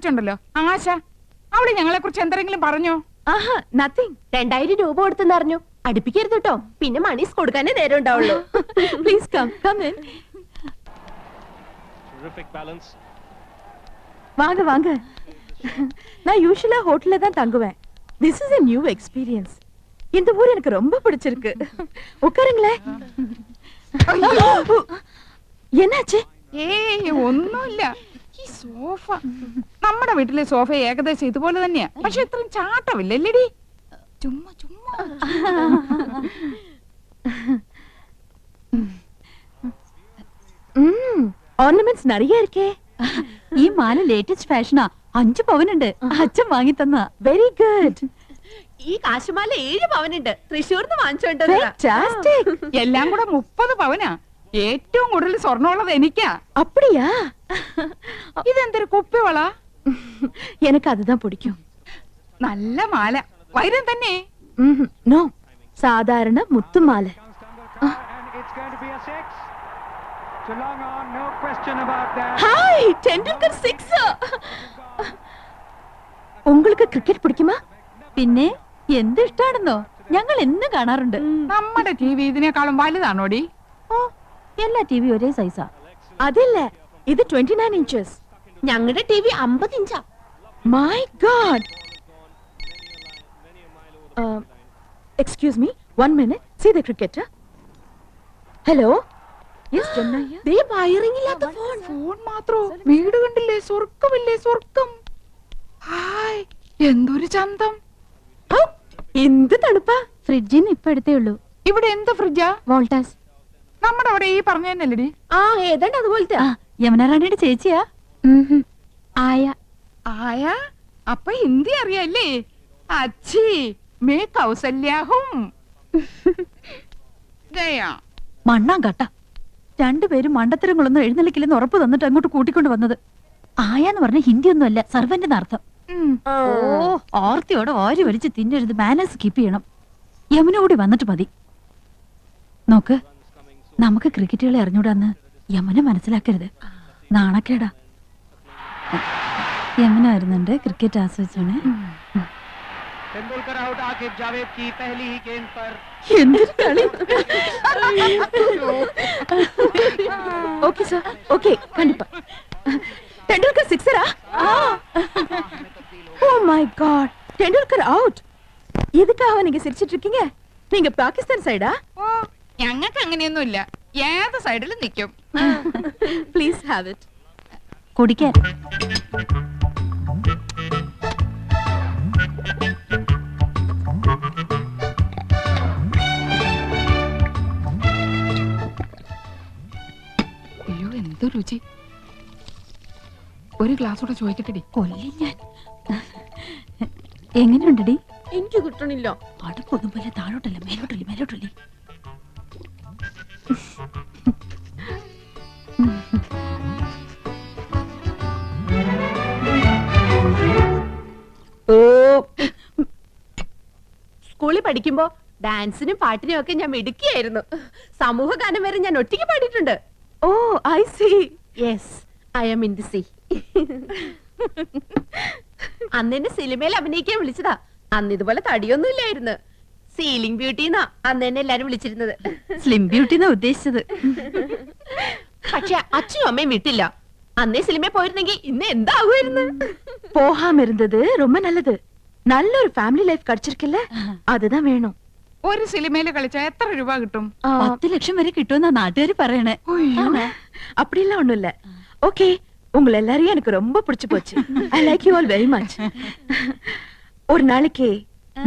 കൊച്ചുണ്ടല്ലോ ആശ, അവള് ഞങ്ങളെ കുറിച്ച് എന്തെങ്കിലും പറഞ്ഞോ? ആഹാ, നത്തിങ്. 2000 രൂപ കൊടുത്തെന്ന് അറിഞ്ഞു. അടുപ്പിക്കരുത് കേട്ടോ, പിന്നെ മണീസ് കൊടുക്കാനേ നേരം ഉണ്ടാവുള്ളൂ. Please come in. வாங்க வாங்க. நான் யூசுவலா ஹோட்டல்ல தான் தங்குவேன். This is a new experience. இந்த ஊர் எனக்கு ரொம்ப பிடிச்சிருக்கு. உட்காருங்களேன். என்னாச்சு? ഏയ് ഒന്നുമില്ല. ഈ സോഫ, നമ്മുടെ വീട്ടിലെ സോഫ ഏകദേശം ഇതുപോലെ തന്നെയാ, പക്ഷെ ഇത്രയും ചാട്ടമില്ലല്ലേടി. ചുമ്മാ ചുമ്മാ. ഓർണമെന്റ്സ് நிறைய இருக்கே. ഈ മാല ലേറ്റസ്റ്റ് ഫാഷനാ. 5 പവനുണ്ട്. അച്ഛൻ വാങ്ങി തന്ന. Very good. ഈ കാശുമാല 7 പവനുണ്ട്. തൃശ്ശൂർന്ന് വാങ്ങിച്ചോണ്ടത്. എല്ലാം കൂടെ 30 പവനാ. ഏറ്റവും കൂടുതൽ സ്വർണ്ണമുള്ളത് എനിക്കാ. அப்படியா? ഇതെന്തൊരു കുപ്പിവള? எனக்கு அதுதான் பிடிக்கும். നല്ല മാല, വൈരം തന്നെ. നോ, സാധാരണ മുത്തുമാല. ഹായ്, ടെൻഡുൽക്കർ 6. உங்களுக்கு ക്രിക്കറ്റ് പിടിക്കുമാ? പിന്നെ എന്ത് ഇഷ്ടാണെന്നോ, ഞങ്ങൾ എന്നും കാണാറുണ്ട്. നമ്മുടെ ടിവി ഇതിനേക്കാളും വലുതാണോടി? ഓ, എല്ലാ ടിവി ഒരേ സൈസാ. അതില്ല, ഇത് 29 ഇഞ്ചസ്. ഞങ്ങളുടെ ടിവി 50 ഇഞ്ചാ. My God. Excuse me, 1 minute. See the cricket. Hello. Yes Chennai. ദേ വയറിംഗ് ഇല്ലാത്ത ഫോൺ. ഫോൺ മാത്രോ? വീട് കണ്ടില്ലേ? സ്വർഗ്ഗമില്ലേ സ്വർഗ്ഗം. ഹായ്, എന്തൊരു ചന്തം. എന്ത് തണുപ്പാ. ഫ്രിഡ്ജിന് ഇപ്പൊ എടുത്തേ ഉള്ളൂ. ഇവിടെ എന്ത് ഫ്രിഡ്ജാ? വോൾട്ടാസ്. നമ്മുടെ അവിടെ ഈ പറഞ്ഞ തന്നെയല്ലേടി? ആ, ഏതാണ്ട് അതുപോലത്തെ. യമുന റാണിയുടെ ചേച്ചിയാ. ആയ. ആയ? അപ്പൊ ഹിന്ദി അറിയാല്ലേ? അച്ഛി മേ കൗസല്യാഹും. മണ്ണാൻ കട്ട. രണ്ടുപേരും മണ്ടത്തരങ്ങളൊന്നും എഴുന്നള്ളിക്കില്ലെന്ന് ഉറപ്പ് തന്നിട്ട് അങ്ങോട്ട് കൂട്ടിക്കൊണ്ട് വന്നത്. ആയാന്ന് പറഞ്ഞ ഹിന്ദി ഒന്നും അല്ല, സർവന്റ് അർത്ഥം. ഓ, ഓർത്തിയോടെ ഓരി വലിച്ച് തിന്നരുത്. മാനേഴ്സ് കീപ്പ് ചെയ്യണം. യമുന കൂടി വന്നിട്ട് മതി. നോക്ക്, നമുക്ക് ക്രിക്കറ്റുകളെ അറിഞ്ഞൂടാന്ന് യമുന മനസ്സിലാക്കരുത്. നാണക്കേടാ. യമുന വരുന്നുണ്ട്, ക്രിക്കറ്റ് ആസ്വദിച്ചാണ്. എന്തൊരു കളി. ஓகே சார், ஓகே, கண்டிப்பா. டெண்டுல்கர் சிக்ஸரா? Oh my God, Tendulkar out. எதுக்காக நீங்க சிரிச்சிட்டு இருக்கீங்க? நீங்க பாகிஸ்தான் சைடா? ഓ, ഞങ്ങൾക്ക് അങ്ങനെയൊന്നുമില്ല. ഏത് സൈഡിലും നിൽക്കും. Please have it. കുടിക്കാൻ. അയ്യോ, എന്ത് രുചി. ഒരു ഗ്ലാസ് കൂടെ ചോദിക്കട്ടെടി. കൊല്ലി ഞാൻ. എങ്ങനെയുണ്ടടി? എനിക്ക് കിട്ടണില്ല. അടുപ്പൊന്നും പോലെ താഴോട്ടല്ല, മേലോട്ടല്ലേ മേലോട്ടല്ലേ. സ്കൂളിൽ പഠിക്കുമ്പോ ഡാൻസിനും പാട്ടിനും ഒക്കെ ഞാൻ മിടുക്കിയായിരുന്നു. സമൂഹ ഗാനം വരെ ഞാൻ ഒറ്റയ്ക്ക് പാടിയിട്ടുണ്ട്. Oh, I see. Yes, I am in the sea. അന്ന് എന്നെ സിനിമയിൽ അഭിനയിക്കാൻ വിളിച്ചതാ. അന്ന് ഇതുപോലെ തടിയൊന്നും ഇല്ലായിരുന്നു. സീലിംഗ് ബ്യൂട്ടിന്നാ അന്ന് എന്നെ എല്ലാരും വിളിച്ചിരുന്നത്. സ്ലിം ബ്യൂട്ടിന്നാ ഉദ്ദേശിച്ചത്. പക്ഷെ അച്ഛനും അമ്മയും വിട്ടില്ല. അന്നേ സിനിമയിൽ പോയിരുന്നെങ്കിൽ ഇന്ന് എന്താകുമായിരുന്നു. போகாம இருந்தது ரொம்ப நல்லது. நல்ல ஒரு ஃபேமிலி லைஃப் கிடைச்சிருக்குல்ல, அதுதான் வேணும். ഒരു സിനിമയിൽ കളിച്ചാ എത്ര രൂപ കിട്ടും? 10 ലക്ഷം വരെ കിട്ടുമെന്നാ നാട്ടുകാർ പറയണേ. அப்படிலாம் ஒண்ணும் இல்ல. ஓகே, உங்களை எல்லாரையும் எனக்கு ரொம்ப பிடிச்சு போச்சு. I like you all very much. ஒரு நாளைக்கு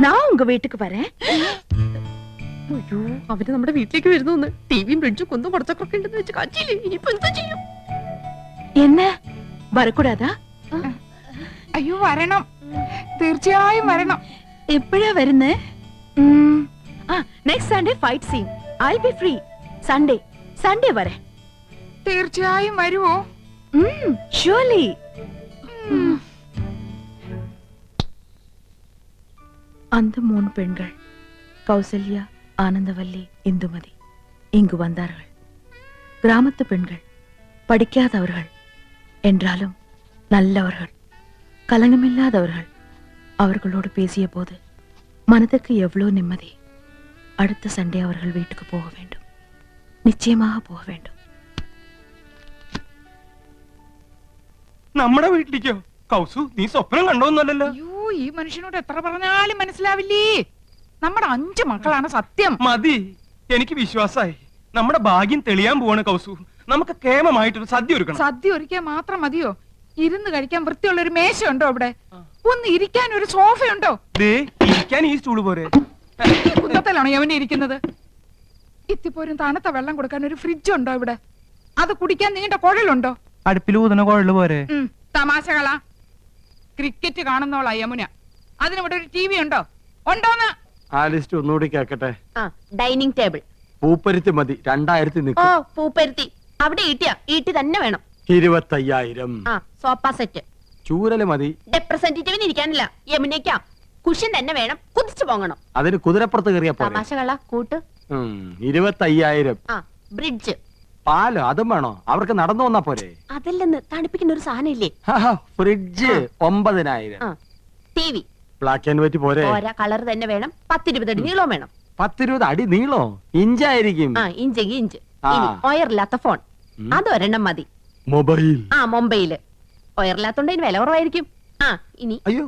நான் உங்க வீட்டுக்கு வரேன். അയ്യോ, അവര് നമ്മുടെ വീട്ടിലേക്ക് വരുന്നു. ടിവിയും ഫ്രിഡ്ജും കൊന്നും കുറച്ചൊക്കെ ഉണ്ടെന്ന് വെച്ച് കാച്ചില്ലേ. ഇനിയിപ്പോ എന്താ ചെയ്യും? என்ன வரக்கூடாதா? അയ്യോ, വരണം, തീർച്ചയായും വരണം. എപ്പോഴാ വരുന്നേ? Next Sunday fight scene. I will be free. Sunday വരെ. തീർച്ചയായും വരുവോ? ഷുവർലി. அந்த 3 பெண்கள் கௌசல்யா, ஆனந்தவல்லி, இந்துமதி இங்கு வந்தார்கள். கிராமத்து பெண்கள், படிக்காதவர்கள் என்றாலும் நல்லவர்கள். கலங்கமில்லாதவர்கள் அவர்களோடு பேசிய போது மனதுக்கு எவ்வளவு நிம்மதி. அடுத்த சண்டே அவர்கள் வீட்டுக்கு போக வேண்டும், நிச்சயமாக போக வேண்டும். നമ്മുടെ വീട്ടിലേക്കോ? കൗസു, നീ സ്വപ്നം കണ്ടോന്നല്ലോ. അയ്യോ, ഈ മനുഷ്യനോട് എത്ര പറഞ്ഞാലും മനസ്സിലാവില്ലേ. നമ്മുടെ 5 മക്കളാണ് സത്യം. മതി, എനിക്ക് വിശ്വാസായി. നമ്മുടെ ഭാഗ്യം തെളിയാൻ പോവാണ് കൗസു. നമുക്ക് കേമമായിട്ടൊരു സദ്യ ഒരുക്കണം. സദ്യ ഒരുക്കാൻ മാത്രം മതിയോ? ഇരുന്ന് കഴിക്കാൻ വൃത്തിയുള്ള ഒരു മേശ ഉണ്ടോ അവിടെ? ഒന്ന് ഇരിക്കാൻ ഒരു സോഫയുണ്ടോ? ദേ, ഇരിക്കാൻ ഈ സ്റ്റൂള് പോരെ? ഈ കുന്നത്തിലാണോ യവനെ ഇരിക്കുന്നത്? ഇത്തിപ്പോരും തണുത്ത വെള്ളം കൊടുക്കാൻ ഒരു ഫ്രിഡ്ജ് ഉണ്ടോ ഇവിടെ? അത് കുടിക്കാൻ നീണ്ട കുഴലുണ്ടോ? അടുപ്പിൽ ഊതുന്ന കുഴല് പോരെ? തമാശകളാ. ക്രിക്കറ്റ് കാണുന്നോളാ യമുന. അതിനിവിടെ ഒരു TV ഉണ്ടോ? ഉണ്ടോന്ന്? ആ ലിസ്റ്റ് ഒന്നുകൂടി കേക്കട്ടെ. Dining table. പൂപ്പരുത്തി മതി, 2000 ഓ, നിൽക്കും. പൂപ്പരുത്തി. അവിടെ ഈട്ടി തന്നെ വേണം. 25,000. Sofa set. ചൂരല് മതി. റെപ്രസെന്റേറ്റീവിന് ഇരിക്കാനില്ല, യമുനയ്ക്കാ. കുഷൻ തന്നെ വേണം, കുതിച്ചു പോകണം. അതിന് കുതിരപ്പുറത്ത് കയറിയ പോലെ. തമാശകളാ കൂട്ട്. 25,000. ബ്രിഡ്ജ്. പാലോ അതും വേണോ? അവർക്ക് നടന്നു വന്നാ പോരെ? അതല്ലെന്ന് തണുപ്പിക്കുന്ന ഒരു സാധനം ഇല്ലേ? Fridge 9,000. TV. Black and white പോരെ? ഓരോ കളർ തന്നെ വേണം. 10-20 അടി നീളം വേണം. 10-20 അടി നീളോ? ഇഞ്ചായിരിക്കും. ഇഞ്ചെങ്കിൽ ഇഞ്ച്. ഒയറില്ലാത്ത ഫോൺ അതൊരെണ്ണം മതി. മൊബൈൽ. മൊബൈല്. ഒയറില്ലാത്തോണ്ട് ഇതിന് വില കുറവായിരിക്കും. ഇനി അയ്യോ,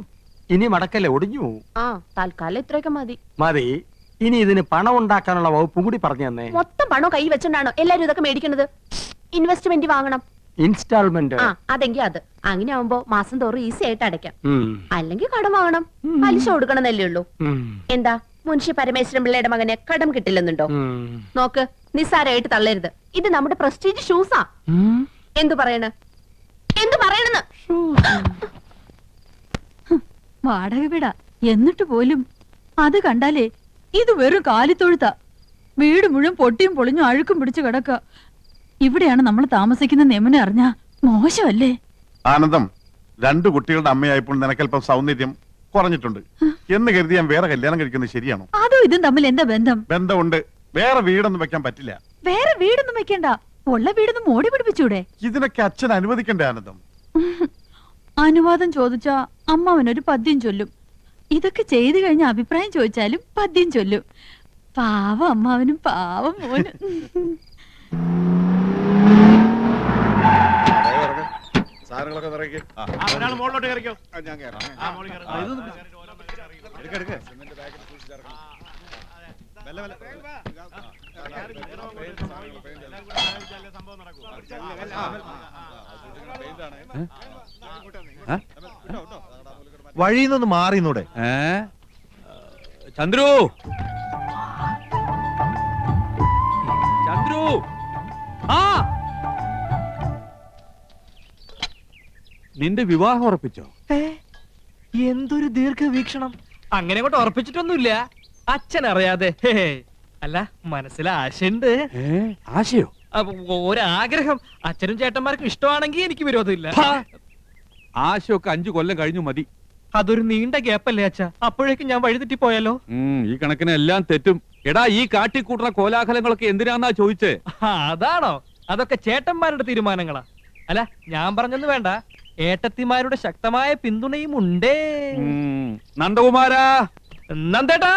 ഇനി മടക്കല്ലേ, ഒടിഞ്ഞു പോവും. തൽക്കാലം ഇത്രയൊക്കെ മതി. മതി. ഇനി ഇതിന് പണം ഉണ്ടാക്കാനുള്ള വകുപ്പും കൂടി പറഞ്ഞു തന്നെ. മൊത്തം പണം കൈ വെച്ചോണ്ടാണോ എല്ലാരും ഇതൊക്കെ മേടിക്കുന്നത്? ഇൻവെസ്റ്റ്മെന്റ് വാങ്ങണം. ഇൻസ്റ്റാൾമെന്റ്. അതെങ്കിൽ അത്. അങ്ങനെ ആവുമ്പോ മാസം തോറും ഈസി ആയിട്ട് അടയ്ക്കാം. അല്ലെങ്കിൽ കടം വാങ്ങണം, പലിശ കൊടുക്കണമെന്നല്ലേ ഉള്ളൂ. എന്താ മുൻഷി പരമേശ്വരൻ പിള്ളയുടെ മകനെ കടം കിട്ടില്ലെന്നുണ്ടോ? നോക്ക്, നിസ്സാരമായിട്ട് തള്ളരുത്. ഇത് നമ്മുടെ പ്രസ്റ്റീജ് ഷൂസാ. എന്തു പറയണെന്ന് വാടക വീടാ എന്നിട്ട് പോലും അത് കണ്ടാലേ ഇത് വെറും കാലിത്തൊഴുത്ത. വീട് മുഴുവൻ പൊട്ടിയും പൊളിഞ്ഞും അഴുക്കും പിടിച്ചു കിടക്ക. ഇവിടെയാണ് നമ്മൾ താമസിക്കുന്ന നെമനെ അറിഞ്ഞാ മോശമല്ലേ? ആനന്ദം, 2 കുട്ടികളുടെ അമ്മയായപ്പോൾ നിനക്കല്പം സൗന്ദര്യം കുറഞ്ഞിട്ടുണ്ട് എന്ന് കരുതി ഞാൻ വേറെ കല്യാണം കഴിക്കുന്നത് ശരിയാണോ? അതും ഇതും തമ്മിൽ എന്താ ബന്ധം? ബന്ധമുണ്ട്. വേറെ വീടൊന്നും വെക്കാൻ പറ്റില്ല. വേറെ വീടൊന്നും വെക്കണ്ട, ഉള്ള വീടൊന്നും മോടി പിടിപ്പിച്ചൂടെ? ഇതിനൊക്കെ അച്ഛൻ അനുവദിക്കണ്ടേ ആനന്ദം? അനുവാദം ചോദിച്ചാ അമ്മാവനൊരു പദ്യം ചൊല്ലും. ഇതൊക്കെ ചെയ്തു കഴിഞ്ഞ അഭിപ്രായം ചോദിച്ചാലും പദ്യം ചൊല്ലും. പാവം അമ്മാവനും പാവം മോനും. വഴിന്നൊന്ന് മാറിന്നൂടെ? ചന്ദ്രു, ചന്ദ്രു, നിന്റെ വിവാഹം ഉറപ്പിച്ചോ? എന്തൊരു ദീർഘവീക്ഷണം. അങ്ങനെ കൊണ്ട് ഉറപ്പിച്ചിട്ടൊന്നുമില്ല, അച്ഛൻ അറിയാതെ. അല്ല, മനസ്സിൽ ആശയുണ്ട്. ആശയോ? ഒരാഗ്രഹം. അച്ഛനും ചേട്ടന്മാർക്കും ഇഷ്ടമാണെങ്കിൽ എനിക്ക് വിരോധമില്ല. ആശയൊക്കെ 5 കൊല്ലം കഴിഞ്ഞു മതി. അതൊരു നീണ്ട ഗ്യാപ്പല്ലേ അച്ഛാ? അപ്പോഴേക്കും ഞാൻ വഴിതെറ്റി പോയാലോ? ഈ കണക്കിന് എല്ലാം തെറ്റും. എടാ, ഈ കാട്ടിക്കൂട്ടുന്ന കോലാഹലങ്ങളൊക്കെ എന്തിനാന്നാ ചോദിച്ചേ? അതാണോ? അതൊക്കെ ചേട്ടന്മാരുടെ തീരുമാനങ്ങളാ. അല്ല, ഞാൻ പറഞ്ഞൊന്നും വേണ്ട, ഏട്ടത്തിമാരുടെ ശക്തമായ പിന്തുണയും ഉണ്ടേ. നന്ദകുമാരാ, നന്ദേട്ടാ,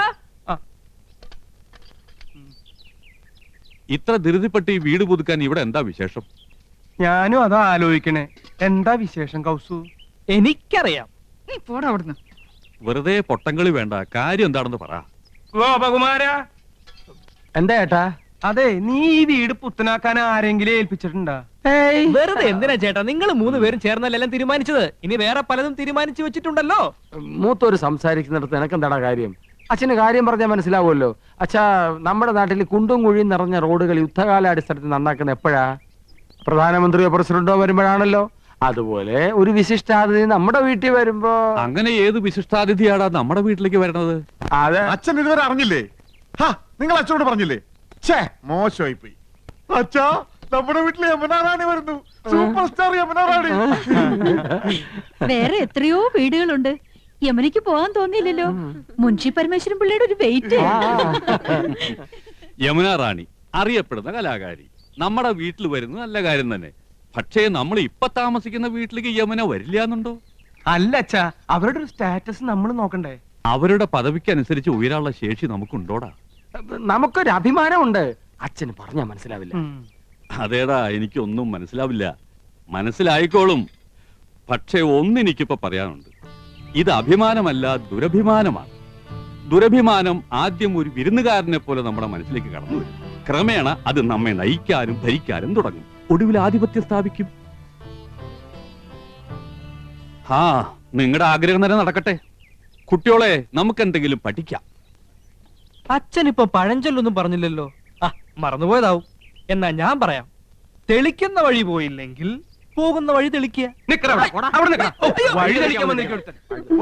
ഇത്ര ധൃതിപ്പെട്ട് ഈ വീട് പുതുക്കാൻ ഇവിടെ എന്താ വിശേഷം? ഞാനും അതാ ആലോചിക്കണേ. എന്താ വിശേഷം കൗസു? എനിക്കറിയാം. നീ പോടാ അവിടുന്ന്. വെറുതെ പൊട്ടങ്കളി വേണ്ട, കാര്യം എന്താണെന്ന് പറ. ഗോപകുമാരാ, എന്താ ഏട്ടാ? അതെ, നീ ഈ വീട് പുത്തനാക്കാൻ ആരെങ്കിലും ഏൽപ്പിച്ചിട്ടുണ്ടാ? വെറുതെ എന്തിനാ ചേട്ടാ, നിങ്ങൾ 3 പേരും ചേർന്നല്ലെല്ലാം തീരുമാനിച്ചത്. ഇനി വേറെ പലതും തീരുമാനിച്ചു വെച്ചിട്ടുണ്ടല്ലോ. മൂത്തോര് സംസാരിക്കുന്നിടത്ത് എനക്കെന്താടാ കാര്യം? അച്ഛന് കാര്യം പറഞ്ഞാൽ മനസ്സിലാവുമല്ലോ. അച്ഛാ, നമ്മുടെ നാട്ടിൽ കുണ്ടും കുഴിയും നിറഞ്ഞ റോഡുകൾ യുദ്ധകാലാടിസ്ഥാനത്തിൽ നന്നാക്കുന്ന എപ്പോഴാ? പ്രധാനമന്ത്രിയോ പ്രസിഡന്റോ വരുമ്പോഴാണല്ലോ. അതുപോലെ ഒരു വിശിഷ്ടാതിഥി നമ്മുടെ വീട്ടിൽ വരുമ്പോ. അങ്ങനെ ഏത് വിശിഷ്ടാതിഥിയാടാ നമ്മുടെ വീട്ടിലേക്ക് വരണത്? അതെ, അച്ഛൻ ഇതുവരെ അറിഞ്ഞില്ലേ? നിങ്ങൾ അച്ഛനോട് പറഞ്ഞില്ലേ? മോശമായി പോയി. അച്ഛാ, നമ്മുടെ വീട്ടിൽ യമുന റാണി വരുന്നു. സൂപ്പർ സ്റ്റാർ യമുന റാണി. വേറെ എത്രയോ വീടുകളുണ്ട്. യമനിക്ക് പോകാൻ തോന്നിയില്ലല്ലോ. മുൻഷി പരമേശ്വരൻ പിള്ളയുടെ ഒരു വെയിറ്റ്. യമുന റാണി അറിയപ്പെടുന്ന കലാകാരി നമ്മുടെ വീട്ടിൽ വരുന്നത് നല്ല കാര്യം തന്നെ. പക്ഷേ നമ്മൾ ഇപ്പൊ താമസിക്കുന്ന വീട്ടിലേക്ക് യമുന വരില്ല എന്നുണ്ടോ? അല്ല അച്ഛാ, അവരുടെ ഒരു സ്റ്റാറ്റസ് നമ്മൾ നോക്കണ്ടേ? അവരുടെ പദവിക്കനുസരിച്ച് ഉയരാനുള്ള ശേഷി നമുക്കുണ്ടോടാ? നമുക്കൊരു അഭിമാനമുണ്ട്. അച്ഛന് പറഞ്ഞാ മനസ്സിലാവില്ല. അതേടാ, എനിക്കൊന്നും മനസ്സിലാവില്ല. മനസ്സിലായിക്കോളും. പക്ഷേ ഒന്നെനിക്കിപ്പോ പറയാനുണ്ട്. ഇത് അഭിമാനമല്ല, ദുരഭിമാനമാണ്. ദുരഭിമാനം ആദ്യം ഒരു വിരുന്നുകാരനെ പോലെ നമ്മുടെ മനസ്സിലേക്ക് കടന്നു വരും. ക്രമേണ അത് നമ്മെ നയിക്കാനും ഭരിക്കാനും തുടങ്ങും. ഒടുവിൽ ആധിപത്യം സ്ഥാപിക്കും. ആ, നിങ്ങളുടെ ആഗ്രഹം തന്നെ നടക്കട്ടെ. കുട്ടിയോളെ, നമുക്കെന്തെങ്കിലും പഠിക്കാം. അച്ഛൻ ഇപ്പൊ പഴഞ്ചൊല്ലൊന്നും പറഞ്ഞില്ലല്ലോ. ആ, മറന്നുപോയതാവും. എന്നാ ഞാൻ പറയാം. തെളിക്കുന്ന വഴി പോയില്ലെങ്കിൽ പോകുന്ന വഴി തെളിക്കുക. വഴി തെളിക്കാൻ വന്നിരിക്കും.